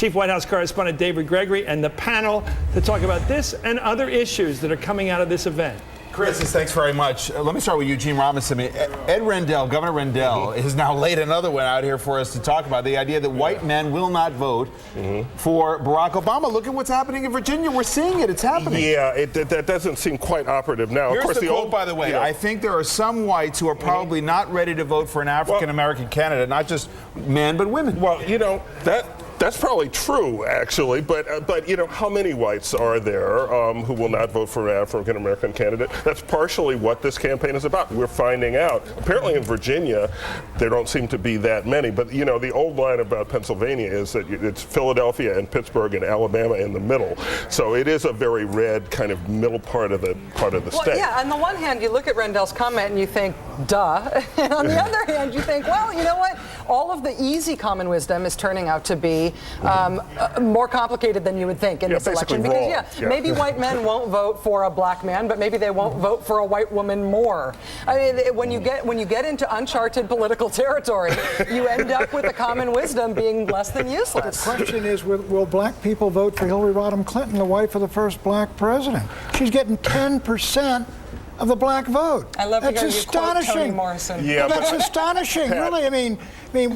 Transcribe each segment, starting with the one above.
Chief White House Correspondent David Gregory, and the panel to talk about this and other issues that are coming out of this event. Chris, thanks very much. Let me start with Eugene Robinson. Ed Rendell, Governor Rendell, has now laid another one out here for us to talk about, the idea that white men will not vote for Barack Obama. Look at what's happening in Virginia. We're seeing it. It's happening. Yeah, that doesn't seem quite operative now. Here's of course, the quote, by the way. You know, I think there are some whites who are probably not ready to vote for an African-American candidate, not just men, but women. Well, you know, that's probably true, actually, but you know, how many whites are there who will not vote for an African-American candidate? That's partially what this campaign is about. We're finding out. Apparently in Virginia, there don't seem to be that many, but you know, the old line about Pennsylvania is that it's Philadelphia and Pittsburgh and Alabama in the middle. So it is a very red kind of middle part of the state. Yeah, on the one hand, you look at Rendell's comment and you think, duh. And on the other hand, you think, well, you know what? All of the easy common wisdom is turning out to be more complicated than you would think in this election. Because maybe white men won't vote for a black man, but maybe they won't vote for a white woman more. I mean, when you get into uncharted political territory, you end up with the common wisdom being less than useless. The question is, will black people vote for Hillary Rodham Clinton, the wife of the first black president? She's getting 10% of the black vote. I love that's to hear you quote Toni Morrison. Yeah, that's astonishing, really. I mean,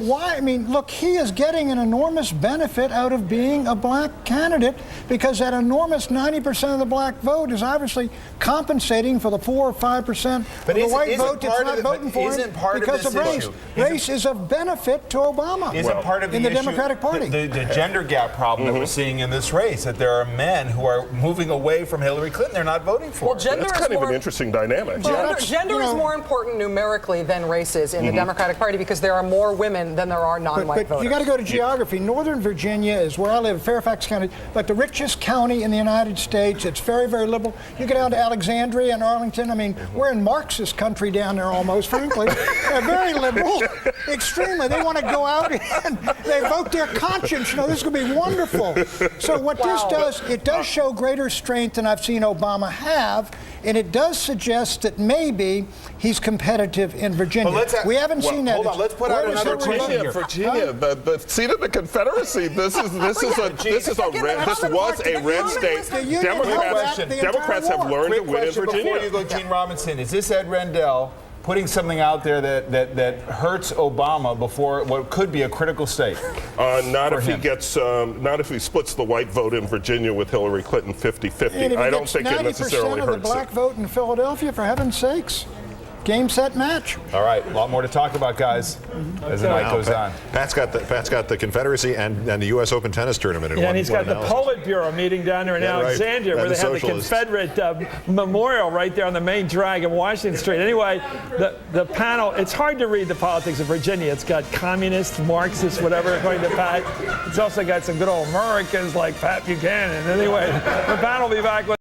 why? I mean, look, he is getting an enormous benefit out of being a black candidate because that enormous 90% of the black vote is obviously compensating for the 4 or 5% of the white vote that's not voting for him because of race. Race is a benefit to Obama in the Democratic Party. The gender gap problem that we're seeing in this race, that there are men who are moving away from Hillary Clinton. They're not voting for her. That's kind of an interesting dynamic. Gender is more important numerically than race is in the Democratic Party because there are more women than there are non-white voters. You got to go to geography. Northern Virginia is where I live, Fairfax County, but the richest county in the United States. It's very, very liberal. You get down to Alexandria and Arlington. I mean, we're in Marxist country down there almost, frankly. They're very liberal, extremely. They want to go out and they vote their conscience. You know, this is going to be wonderful. So what this does, it does show greater strength than I've seen Obama have, and it does suggest that maybe he's competitive in Virginia. We haven't seen that. Hold on, let's put out another question here. Virginia, the seat of the Confederacy. This was a red state. Democrats have learned to win in Virginia. Before you go, Eugene Robinson, is this Ed Rendell putting something out there that hurts Obama before what could be a critical state? Not if he splits the white vote in Virginia with Hillary Clinton 50-50. I don't think it necessarily hurts 90% of the black vote in Philadelphia, for heaven's sakes. Game, set, match. All right, a lot more to talk about, guys, as the night goes on. Pat's got the Confederacy and the U.S. Open tennis tournament. And he's got the Politburo meeting down there in Alexandria, where they have the Confederate memorial right there on the main drag in Washington Street. Anyway, the panel, it's hard to read the politics of Virginia. It's got communists, Marxists, whatever, according to Pat. It's also got some good old Americans like Pat Buchanan. Anyway, the panel will be back with